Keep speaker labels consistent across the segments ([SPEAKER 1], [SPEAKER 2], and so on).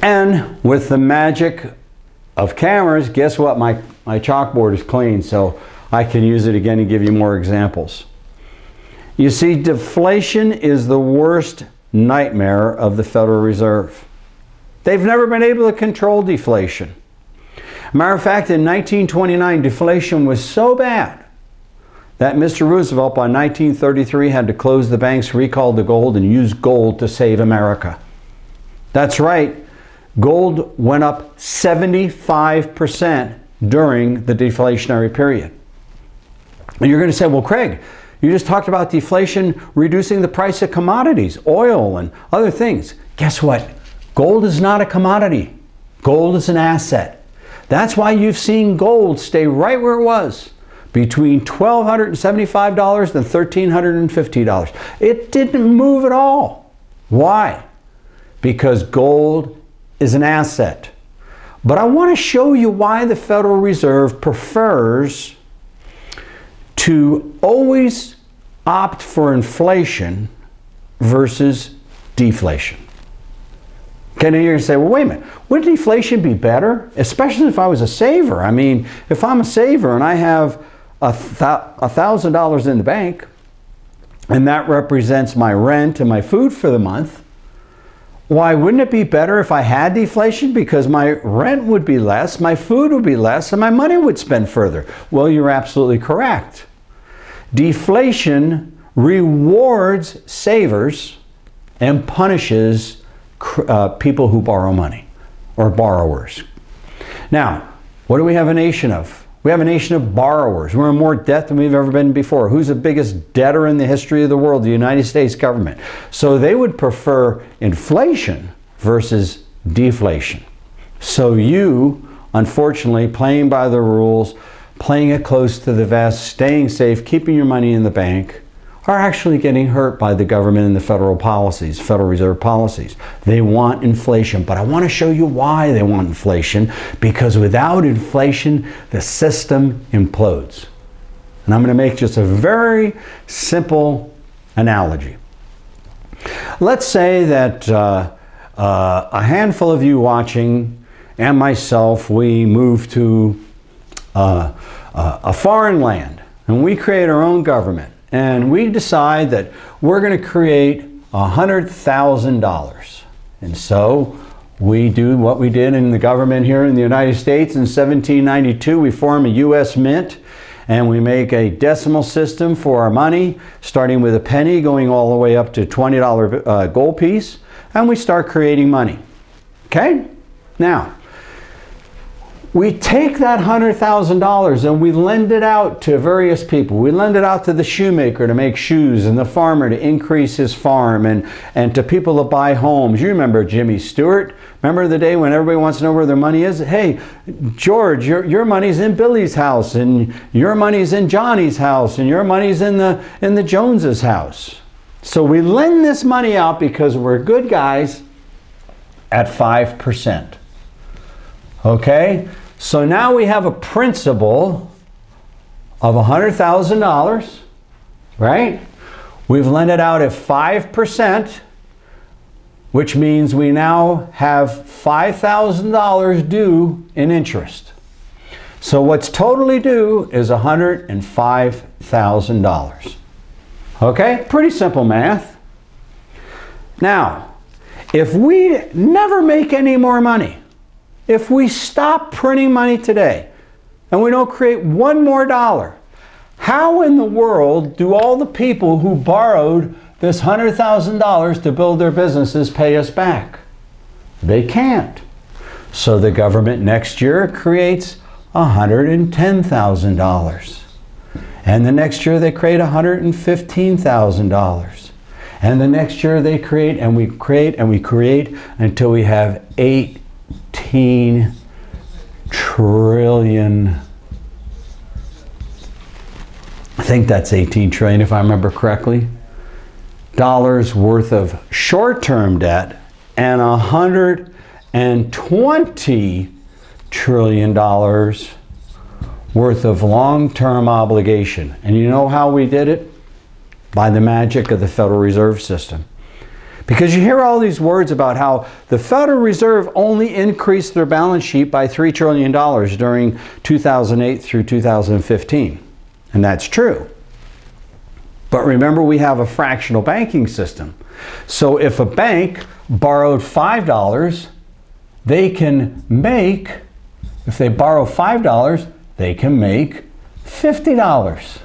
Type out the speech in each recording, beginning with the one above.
[SPEAKER 1] And with the magic of cameras, guess what? My chalkboard is clean, so I can use it again and give you more examples. You see, deflation is the worst nightmare of the Federal Reserve. They've never been able to control deflation. Matter of fact, in 1929, deflation was so bad that Mr. Roosevelt, by 1933, had to close the banks, recall the gold, and use gold to save America. That's right. Gold went up 75% during the deflationary period. And you're going to say, well, Craig, you just talked about deflation reducing the price of commodities, oil and other things. Guess what? Gold is not a commodity. Gold is an asset. That's why you've seen gold stay right where it was, between $1,275 and $1,350. It didn't move at all. Why? Because gold is an asset. But I want to show you why the Federal Reserve prefers to always opt for inflation versus deflation. Okay, now you're going to say, well, wait a minute, would deflation be better? Especially if I was a saver. I mean, if I'm a saver and I have $1,000 in the bank, and that represents my rent and my food for the month, why wouldn't it be better if I had deflation? Because my rent would be less, my food would be less, and my money would spend further. Well, you're absolutely correct. Deflation rewards savers and punishes people who borrow money, or borrowers. Now, what do we have a nation of? We have a nation of borrowers. We're in more debt than we've ever been before. Who's the biggest debtor in the history of the world? The United States government. So they would prefer inflation versus deflation. So you, unfortunately, playing by the rules, playing it close to the vest, staying safe, keeping your money in the bank, are actually getting hurt by the government and the federal policies, Federal Reserve policies. They want inflation, but I want to show you why they want inflation, because without inflation, the system implodes. And I'm going to make just a very simple analogy. Let's say that a handful of you watching and myself, we move to a foreign land and we create our own government. And we decide that we're going to create $100,000. And so we do what we did in the government here in the United States in 1792. We form a U.S. mint and we make a decimal system for our money, starting with a penny, going all the way up to $20 gold piece. And we start creating money. Okay? Now, we take that $100,000 and we lend it out to various people. We lend it out to the shoemaker to make shoes, and the farmer to increase his farm, and to people to buy homes. You remember Jimmy Stewart? Remember the day when everybody wants to know where their money is? Hey, George, your money's in Billy's house, and your money's in Johnny's house, and your money's in the Joneses' house. So we lend this money out because we're good guys at 5%. Okay? So now we have a principal of $100,000, right? We've lent it out at 5%, which means we now have $5,000 due in interest. So what's totally due is $105,000. Okay? Pretty simple math. Now, if we never make any more money, if we stop printing money today and we don't create one more dollar, how in the world do all the people who borrowed this $100,000 to build their businesses pay us back? They can't. So the government next year creates $110,000. And the next year they create $115,000. And the next year they create and we create and we create until we have 18 trillion. I think that's 18 trillion if I remember correctly. Dollars worth of short-term debt and $120 trillion worth of long-term obligation. And you know how we did it? By the magic of the Federal Reserve System. Because you hear all these words about how the Federal Reserve only increased their balance sheet by $3 trillion during 2008 through 2015. And that's true. But remember, we have a fractional banking system. So if a bank borrowed $5, they can make, if they borrow $5, they can make $50.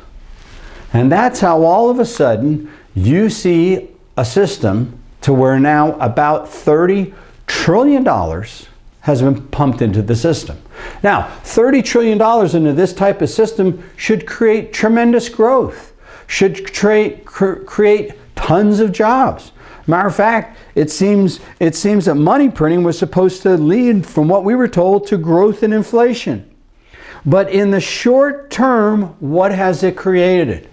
[SPEAKER 1] And that's how all of a sudden you see a system to where now about $30 trillion has been pumped into the system. Now, $30 trillion into this type of system should create tremendous growth, should create tons of jobs. Matter of fact, it seems that money printing was supposed to lead, from what we were told, to growth and inflation. But in the short term, what has it created?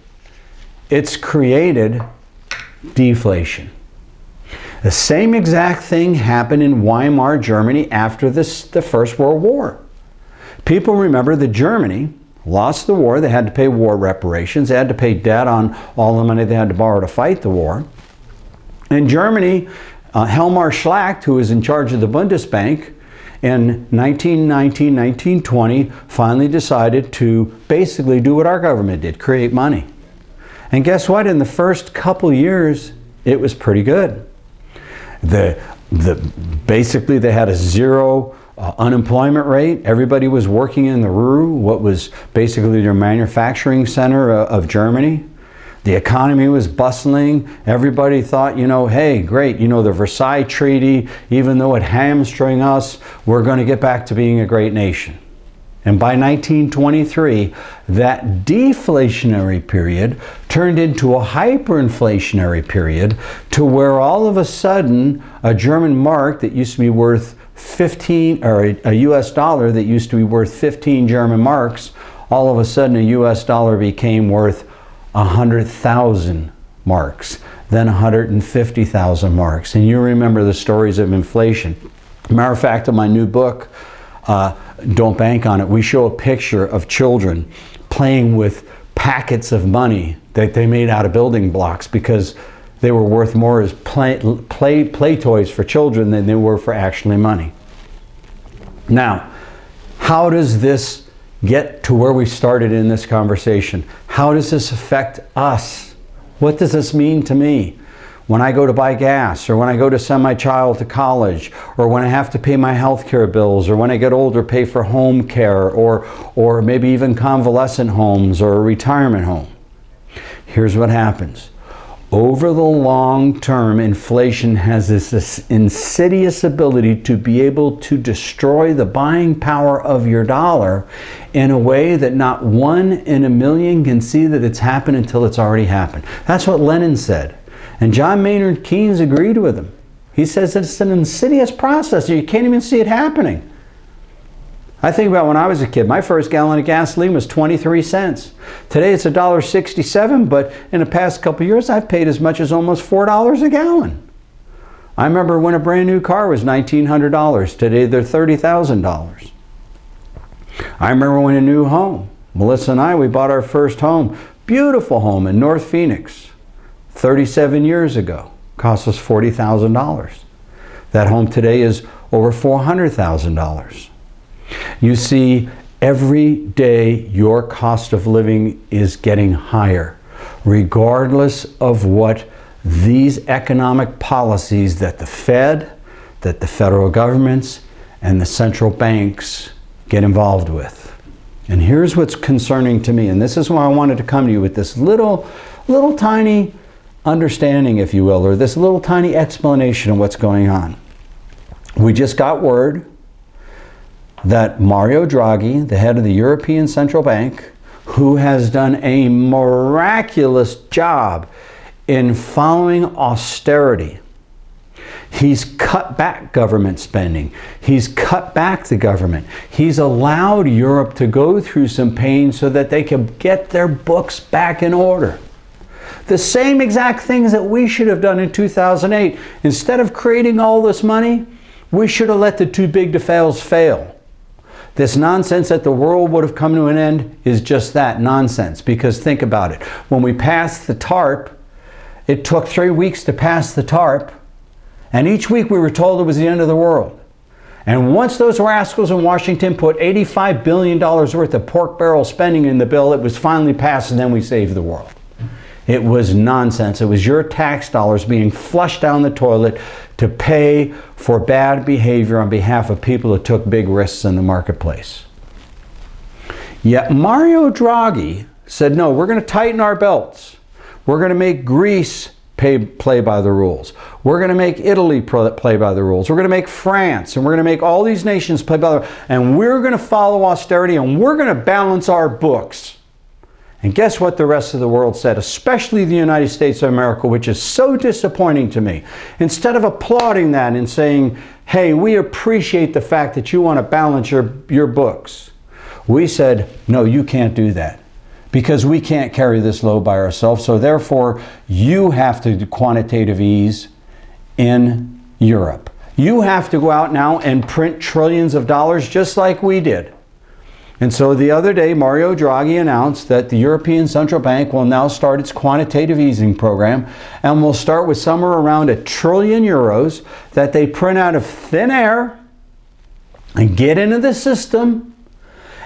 [SPEAKER 1] It's created deflation. The same exact thing happened in Weimar Germany after the First World War. People remember that Germany lost the war. They had to pay war reparations. They had to pay debt on all the money they had to borrow to fight the war. In Germany, Helmar Schlacht, who was in charge of the Bundesbank, in 1919, 1920, finally decided to basically do what our government did, create money. And guess what? In the first couple years, it was pretty good. Basically, they had a zero unemployment rate. Everybody was working in the Ruhr, what was basically their manufacturing center of Germany. The economy was bustling. Everybody thought, hey, great, the Versailles Treaty, even though it hamstrung us, we're going to get back to being a great nation. And by 1923, that deflationary period turned into a hyperinflationary period, to where all of a sudden a German mark that used to be worth 15, or a US dollar that used to be worth 15 German marks, all of a sudden a US dollar became worth 100,000 marks, then 150,000 marks. And you remember the stories of inflation. Matter of fact, in my new book, Don't Bank on It, we show a picture of children playing with packets of money that they made out of building blocks, because they were worth more as play toys for children than they were for actually money. Now, how does this get to where we started in this conversation? How does this affect us? What does this mean to me? When I go to buy gas, or when I go to send my child to college, or when I have to pay my health care bills, or when I get older, pay for home care, or maybe even convalescent homes or a retirement home. Here's what happens. Over the long term, inflation has this insidious ability to be able to destroy the buying power of your dollar in a way that not one in a million can see that it's happened until it's already happened. That's what Lenin said. And John Maynard Keynes agreed with him. He says that it's an insidious process. You can't even see it happening. I think about when I was a kid, my first gallon of gasoline was 23 cents. Today it's $1.67, but in the past couple of years I've paid as much as almost $4 a gallon. I remember when a brand new car was $1,900. Today they're $30,000. I remember when a new home, Melissa and I, we bought our first home, beautiful home in North Phoenix, 37 years ago. Cost us $40,000. That home today is over $400,000. You see, every day your cost of living is getting higher, regardless of what these economic policies that the Fed, that the federal governments, and the central banks get involved with. And here's what's concerning to me, and this is why I wanted to come to you with this little tiny understanding, if you will, or this little tiny explanation of what's going on. We just got word that Mario Draghi, the head of the European Central Bank, who has done a miraculous job in following austerity, he's cut back government spending. He's cut back the government. He's allowed Europe to go through some pain so that they can get their books back in order. The same exact things that we should have done in 2008. Instead of creating all this money, we should have let the too big to fails fail. This nonsense that the world would have come to an end is just that, nonsense. Because think about it. When we passed the TARP, it took 3 weeks to pass the TARP. And each week we were told it was the end of the world. And once those rascals in Washington put $85 billion worth of pork barrel spending in the bill, it was finally passed, and then we saved the world. It was nonsense. It was your tax dollars being flushed down the toilet to pay for bad behavior on behalf of people who took big risks in the marketplace. Yet Mario Draghi said, no, we're going to tighten our belts. We're going to make Greece play by the rules. We're going to make Italy play by the rules. We're going to make France, and we're going to make all these nations play by the rules. And we're going to follow austerity, and we're going to balance our books. And guess what the rest of the world said, especially the United States of America, which is so disappointing to me. Instead of applauding that and saying, hey, we appreciate the fact that you want to balance your books, we said, no, you can't do that, because we can't carry this load by ourselves. So therefore, you have to do quantitative ease in Europe. You have to go out now and print trillions of dollars just like we did. And so the other day, Mario Draghi announced that the European Central Bank will now start its quantitative easing program, and will start with somewhere around €1 trillion that they print out of thin air and get into the system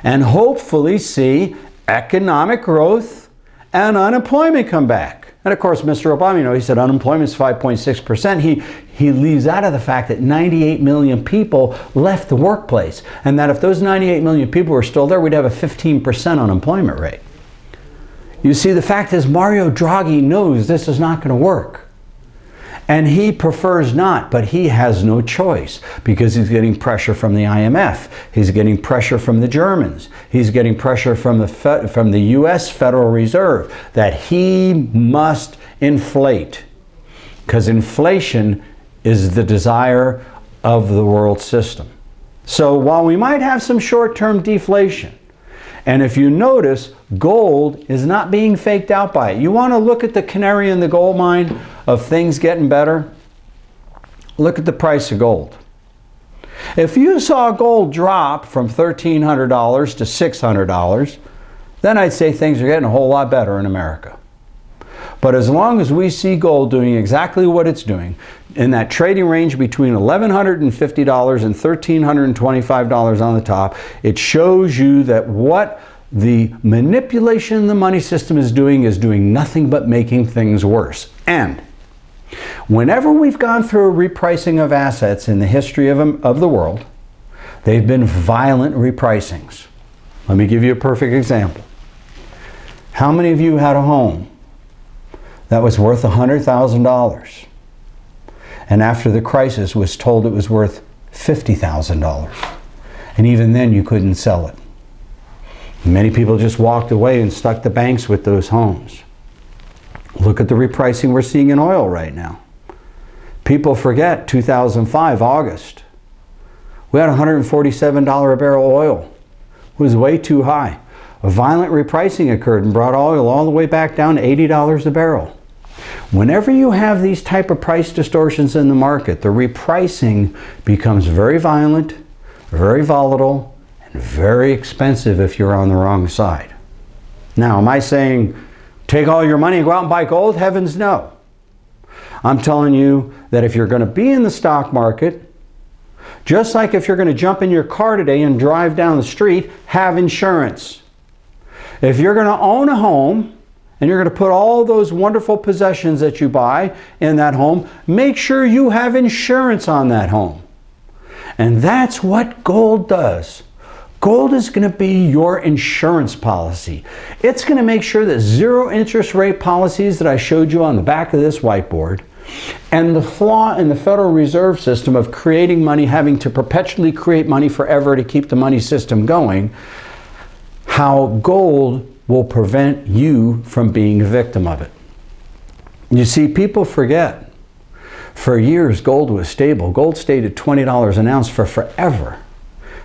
[SPEAKER 1] and hopefully see economic growth and unemployment come back. And of course, Mr. Obama, he said unemployment is 5.6%. He leaves out of the fact that 98 million people left the workplace, and that if those 98 million people were still there, we'd have a 15% unemployment rate. You see, the fact is Mario Draghi knows this is not going to work. And he prefers not, but he has no choice, because he's getting pressure from the IMF. He's getting pressure from the Germans. He's getting pressure from the US Federal Reserve that he must inflate, because inflation is the desire of the world system. So while we might have some short-term deflation, and if you notice, gold is not being faked out by it. You want to look at the canary in the gold mine of things getting better? Look at the price of gold. If you saw gold drop from $1,300 to $600, then I'd say things are getting a whole lot better in America. But as long as we see gold doing exactly what it's doing, in that trading range between $1,150 and $1,325 on the top, it shows you that what the manipulation in the money system is doing nothing but making things worse. And whenever we've gone through a repricing of assets in the history of the world, they've been violent repricings. Let me give you a perfect example. How many of you had a home that was worth $100,000, and after the crisis was told it was worth $50,000, and even then you couldn't sell it? Many people just walked away and stuck the banks with those homes. Look at the repricing we're seeing in oil right now. People forget 2005, August. We had $147 a barrel oil. It was way too high. A violent repricing occurred and brought oil all the way back down to $80 a barrel. Whenever you have these type of price distortions in the market, the repricing becomes very violent, very volatile, and very expensive if you're on the wrong side. Now, am I saying take all your money and go out and buy gold? Heavens no. I'm telling you that if you're going to be in the stock market, just like if you're going to jump in your car today and drive down the street, have insurance. If you're going to own a home and you're going to put all those wonderful possessions that you buy in that home, make sure you have insurance on that home. And that's what gold does. Gold is going to be your insurance policy. It's going to make sure that zero interest rate policies that I showed you on the back of this whiteboard, and the flaw in the Federal Reserve System of creating money, having to perpetually create money forever to keep the money system going, how gold will prevent you from being a victim of it. You see, people forget. For years, gold was stable. Gold stayed at $20 an ounce for forever.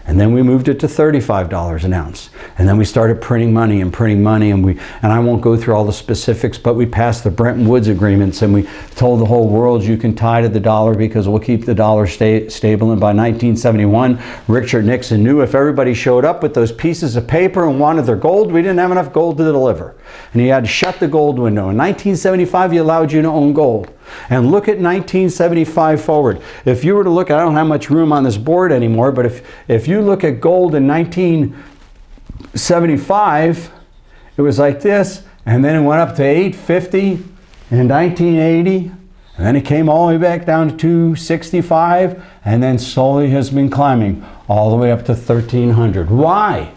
[SPEAKER 1] And then we moved it to $35 an ounce. And then we started printing money, and I won't go through all the specifics, but we passed the Bretton Woods agreements, and we told the whole world you can tie to the dollar because we'll keep the dollar stable. And by 1971, Richard Nixon knew if everybody showed up with those pieces of paper and wanted their gold, we didn't have enough gold to deliver. And he had to shut the gold window. In 1975, he allowed you to own gold. And look at 1975 forward. If you were to look, I don't have much room on this board anymore, but if you look at gold in 1975, it was like this, and then it went up to 850 in 1980, and then it came all the way back down to 265, and then slowly has been climbing all the way up to 1300. Why?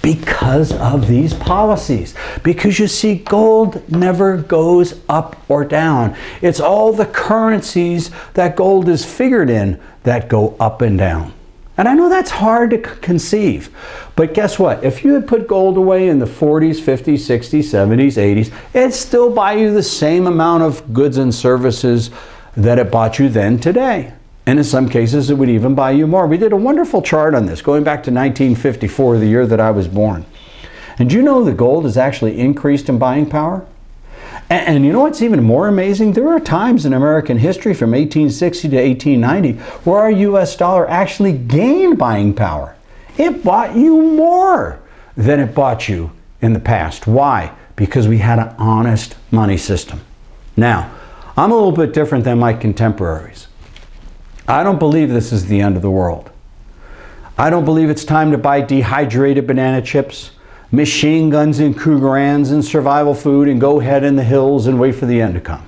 [SPEAKER 1] Because of these policies. Because you see, gold never goes up or down. It's all the currencies that gold is figured in that go up and down. And I know that's hard to conceive, but guess what? If you had put gold away in the 40s, 50s, 60s, 70s, 80s, it'd still buy you the same amount of goods and services that it bought you then today. And in some cases, it would even buy you more. We did a wonderful chart on this, going back to 1954, the year that I was born. And do you know that gold has actually increased in buying power? And you know what's even more amazing? There are times in American history from 1860 to 1890 where our US dollar actually gained buying power. It bought you more than it bought you in the past. Why? Because we had an honest money system. Now, I'm a little bit different than my contemporaries. I don't believe this is the end of the world. I don't believe it's time to buy dehydrated banana chips, machine guns and Krugerrands and survival food and go head in the hills and wait for the end to come.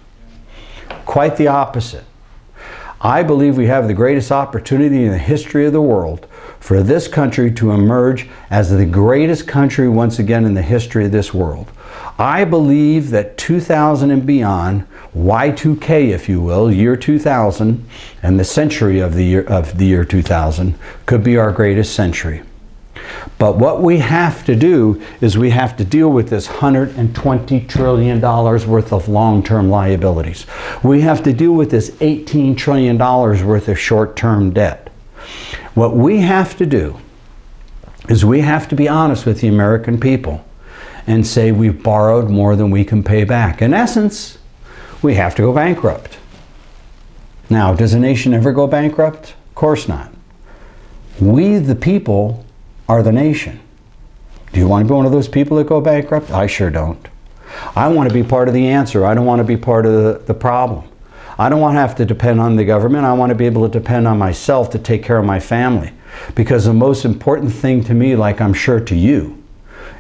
[SPEAKER 1] Quite the opposite. I believe we have the greatest opportunity in the history of the world for this country to emerge as the greatest country once again in the history of this world. I believe that 2000 and beyond, Y2K if you will, year 2000, and the century of the year 2000 could be our greatest century. But what we have to do is we have to deal with this $120 trillion worth of long-term liabilities. We have to deal with this $18 trillion worth of short-term debt. What we have to do is we have to be honest with the American people and say we've borrowed more than we can pay back. In essence, we have to go bankrupt. Now, does a nation ever go bankrupt? Of course not. We, the people, are the nation. Do you want to be one of those people that go bankrupt? I sure don't. I want to be part of the answer. I don't want to be part of the problem. I don't want to have to depend on the government. I want to be able to depend on myself to take care of my family. Because the most important thing to me, like I'm sure to you,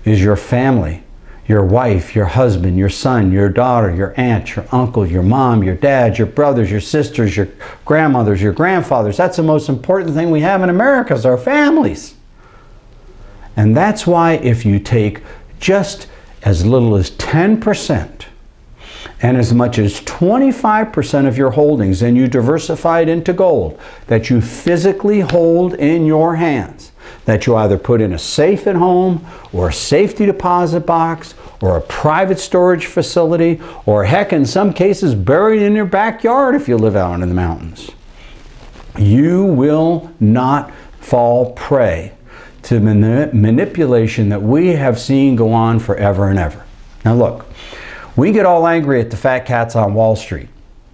[SPEAKER 1] is your family, your wife, your husband, your son, your daughter, your aunt, your uncle, your mom, your dad, your brothers, your sisters, your grandmothers, your grandfathers. That's the most important thing we have in America is our families. And that's why if you take just as little as 10% and as much as 25% of your holdings and you diversify it into gold that you physically hold in your hands, that you either put in a safe at home or a safety deposit box or a private storage facility or heck in some cases buried in your backyard if you live out in the mountains, you will not fall prey to manipulation that we have seen go on forever and ever. Now look, we get all angry at the fat cats on Wall Street.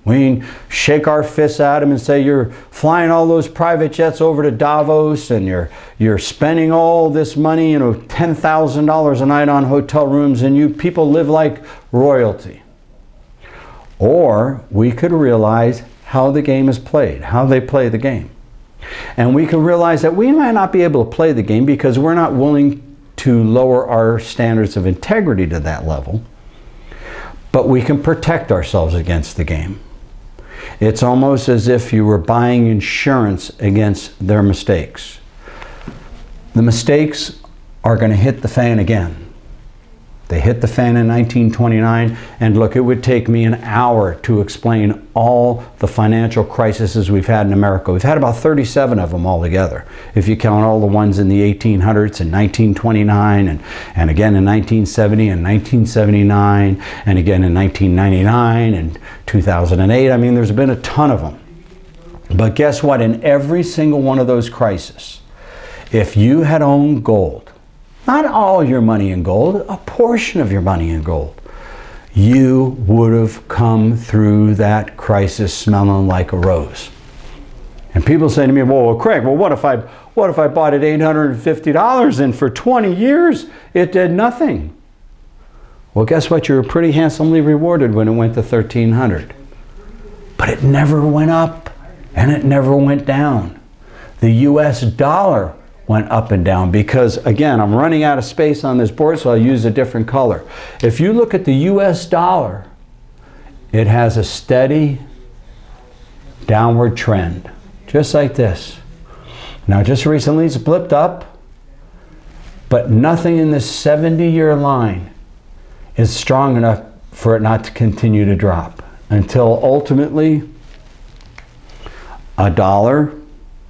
[SPEAKER 1] We shake our fists at them and say you're flying all those private jets over to Davos and you're spending all this money, you know, $10,000 a night on hotel rooms and you people live like royalty. Or we could realize how the game is played, how they play the game. And we can realize that we might not be able to play the game because we're not willing to lower our standards of integrity to that level, but we can protect ourselves against the game. It's almost as if you were buying insurance against their mistakes. The mistakes are going to hit the fan again. They hit the fan in 1929, and look, it would take me an hour to explain all the financial crises we've had in America. We've had about 37 of them altogether, if you count all the ones in the 1800s and 1929, and again in 1970 and 1979, and again in 1999 and 2008. I mean, there's been a ton of them. But guess what? In every single one of those crises, if you had owned gold, not all your money in gold, a portion of your money in gold, you would have come through that crisis smelling like a rose. And people say to me, well, Craig, well, what if I bought it $850 and for 20 years it did nothing? Well, guess what? You were pretty handsomely rewarded when it went to 1,300. But it never went up and it never went down. The US dollar went up and down because, again, I'm running out of space on this board, so I'll use a different color. If you look at the US dollar, it has a steady downward trend, just like this. Now, just recently it's blipped up, but nothing in this 70-year line is strong enough for it not to continue to drop until ultimately a dollar.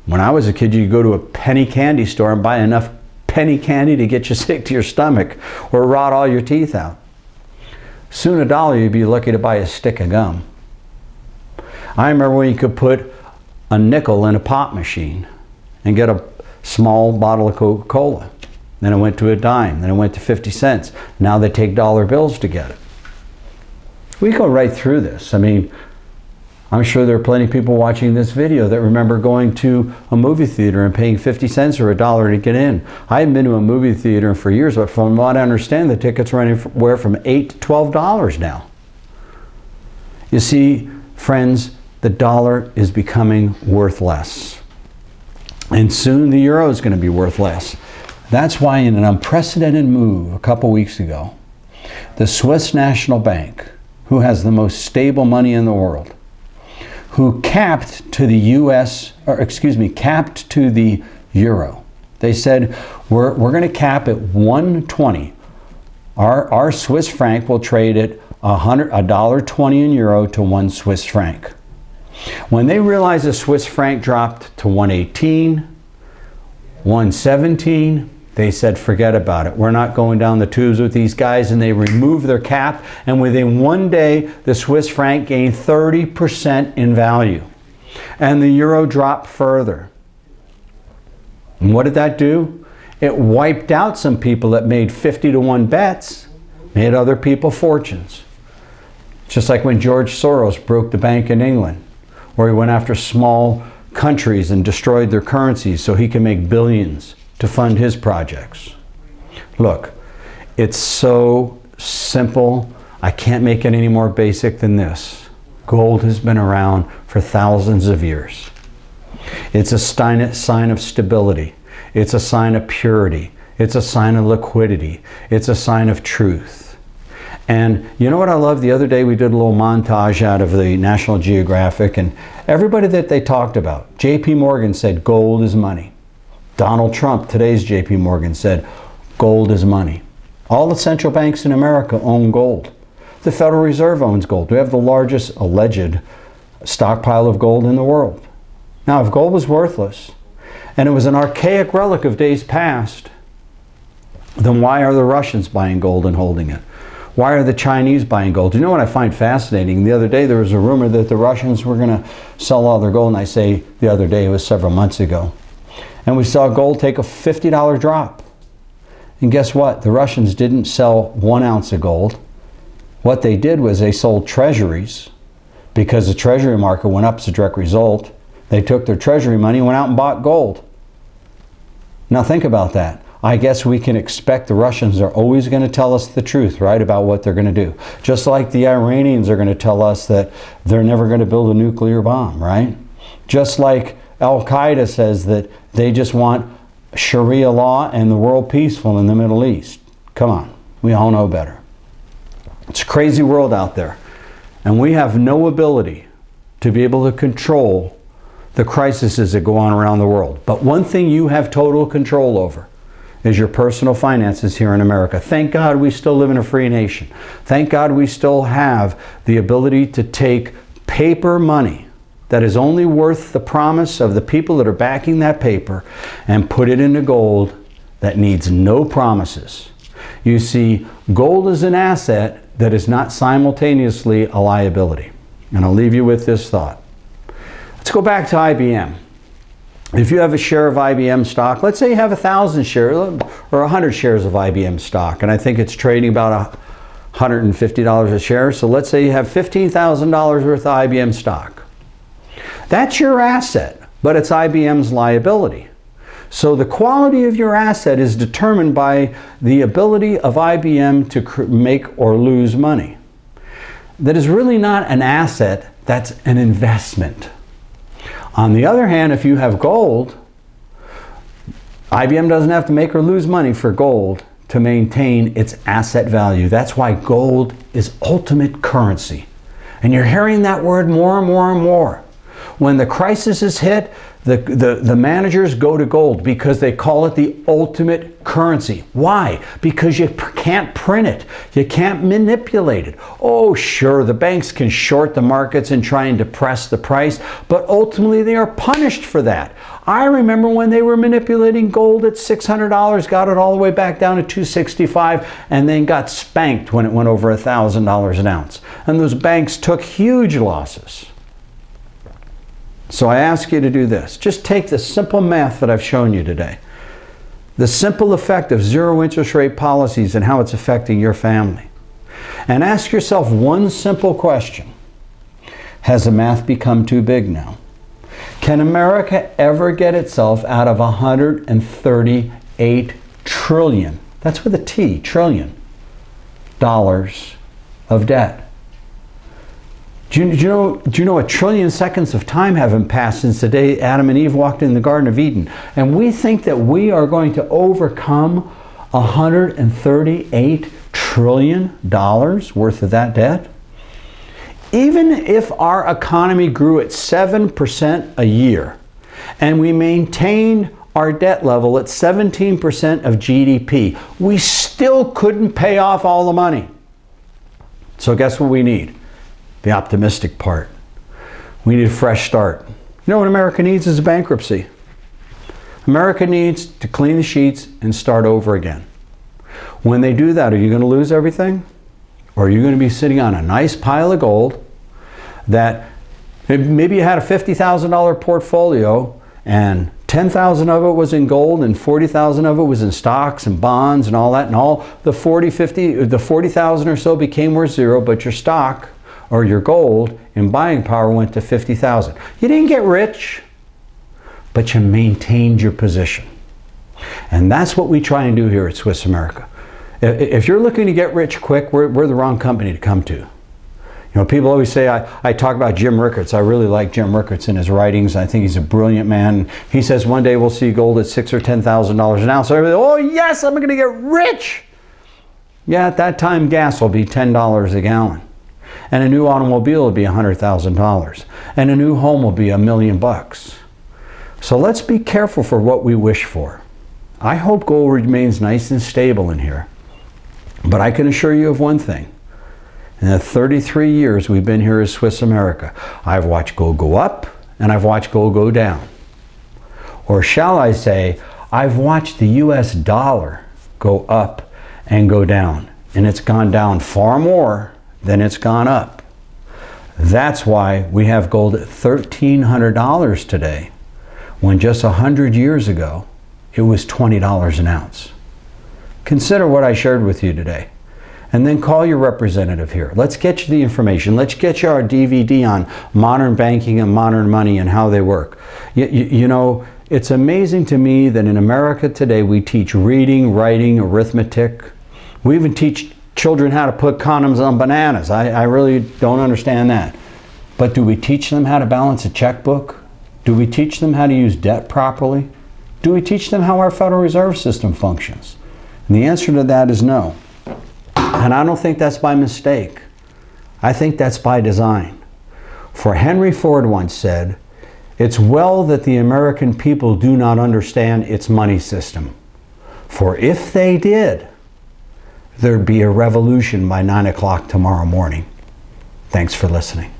[SPEAKER 1] When I was a kid, you could go to a penny candy store and buy enough penny candy to get you sick to your stomach or rot all your teeth out. Soon a dollar, you'd be lucky to buy a stick of gum. I remember when you could put a nickel in a pop machine and get a small bottle of Coca-Cola. Then it went to a dime, then it went to 50 cents. Now they take dollar bills to get it. We go right through this. I mean, I'm sure there are plenty of people watching this video that remember going to a movie theater and paying 50 cents or $1 to get in. I haven't been to a movie theater for years, but from what I understand, the tickets are anywhere from $8 to $12 now. You see, friends, the dollar is becoming worth less. And soon the euro is going to be worth less. That's why in an unprecedented move a couple weeks ago, the Swiss National Bank, who has the most stable money in the world, who capped to the capped to the euro. They said, we're going to cap at 120. Our Swiss franc will trade at $1.20 in euro to 1 Swiss franc. When they realized the Swiss franc dropped to 118, 117, they said, forget about it. We're not going down the tubes with these guys. And they removed their cap. And within one day, the Swiss franc gained 30% in value. And the euro dropped further. And what did that do? It wiped out some people that made 50-to-1 bets, made other people fortunes. Just like when George Soros broke the bank in England, where he went after small countries and destroyed their currencies so he can make billions to fund his projects. Look, it's so simple. I can't make it any more basic than this. Gold has been around for thousands of years. It's a sign of stability. It's a sign of purity. It's a sign of liquidity. It's a sign of truth. And you know what I love? The other day we did a little montage out of the National Geographic, and everybody that they talked about, J.P. Morgan said gold is money. Donald Trump, today's J.P. Morgan, said gold is money. All the central banks in America own gold. The Federal Reserve owns gold. We have the largest alleged stockpile of gold in the world. Now, if gold was worthless, and it was an archaic relic of days past, then why are the Russians buying gold and holding it? Why are the Chinese buying gold? You know what I find fascinating? The other day there was a rumor that the Russians were going to sell all their gold, and I say the other day, it was several months ago. And we saw gold take a $50 drop. And guess what? The Russians didn't sell 1 ounce of gold. What they did was they sold treasuries, because the treasury market went up as a direct result. They took their treasury money and went out and bought gold. Now think about that. I guess we can expect the Russians are always going to tell us the truth, right, about what they're going to do. Just like the Iranians are going to tell us that they're never going to build a nuclear bomb, right? Just like Al-Qaeda says that they just want Sharia law and the world peaceful in the Middle East. Come on, we all know better. It's a crazy world out there. And we have no ability to be able to control the crises that go on around the world. But one thing you have total control over is your personal finances here in America. Thank God we still live in a free nation. Thank God we still have the ability to take paper money that is only worth the promise of the people that are backing that paper and put it into gold that needs no promises. You see, gold is an asset that is not simultaneously a liability. And I'll leave you with this thought. Let's go back to IBM. If you have a share of IBM stock, let's say you have 1,000 shares or 100 shares of IBM stock, and I think it's trading about $150 a share. So let's say you have $15,000 worth of IBM stock. That's your asset, but it's IBM's liability. So the quality of your asset is determined by the ability of IBM to make or lose money. That is really not an asset, that's an investment. On the other hand, if you have gold, IBM doesn't have to make or lose money for gold to maintain its asset value. That's why gold is ultimate currency. And you're hearing that word more and more and more. When the crisis is hit, the managers go to gold because they call it the ultimate currency. Why? Because you can't print it. You can't manipulate it. Oh, sure, the banks can short the markets and try and depress the price, but ultimately they are punished for that. I remember when they were manipulating gold at $600, got it all the way back down to $265, and then got spanked when it went over $1,000 an ounce. And those banks took huge losses. So I ask you to do this. Just take the simple math that I've shown you today. The simple effect of zero interest rate policies and how it's affecting your family. And ask yourself one simple question. Has the math become too big now? Can America ever get itself out of $138 trillion, that's with a T, trillion, dollars of debt? Do you know 1 trillion seconds of time haven't passed since the day Adam and Eve walked in the Garden of Eden? And we think that we are going to overcome $138 trillion worth of that debt? Even if our economy grew at 7% a year and we maintained our debt level at 17% of GDP, we still couldn't pay off all the money. So guess what we need? The optimistic part. We need a fresh start. You know what America needs is a bankruptcy. America needs to clean the sheets and start over again. When they do that, are you going to lose everything? Or are you going to be sitting on a nice pile of gold that maybe you had a $50,000 portfolio and 10,000 of it was in gold and 40,000 of it was in stocks and bonds and all that, and all the 40,000 or so became worth zero, but your stock or your gold in buying power went to 50,000. You didn't get rich, but you maintained your position. And that's what we try and do here at Swiss America. If you're looking to get rich quick, we're the wrong company to come to. You know, people always say, I talk about Jim Rickards. I really like Jim Rickards and his writings. I think he's a brilliant man. He says one day we'll see gold at $6,000 or $10,000 an ounce. So everybody, oh yes, I'm going to get rich. Yeah, at that time gas will be $10 a gallon. And a new automobile will be $100,000. And a new home will be $1 million. So let's be careful for what we wish for. I hope gold remains nice and stable in here. But I can assure you of one thing. In the 33 years we've been here as Swiss America, I've watched gold go up and I've watched gold go down. Or shall I say, I've watched the US dollar go up and go down. And it's gone down far more than it's gone up. That's why we have gold at $1,300 today, when just 100 years ago, it was $20 an ounce. Consider what I shared with you today. And then call your representative here. Let's get you the information. Let's get you our DVD on modern banking and modern money and how they work. You know, it's amazing to me that in America today we teach reading, writing, arithmetic. We even teach children how to put condoms on bananas. I really don't understand that. But do we teach them how to balance a checkbook? Do we teach them how to use debt properly? Do we teach them how our Federal Reserve System functions? And the answer to that is no. And I don't think that's by mistake. I think that's by design. For Henry Ford once said, "It's well that the American people do not understand its money system. For if they did, there'd be a revolution by 9 o'clock tomorrow morning." Thanks for listening.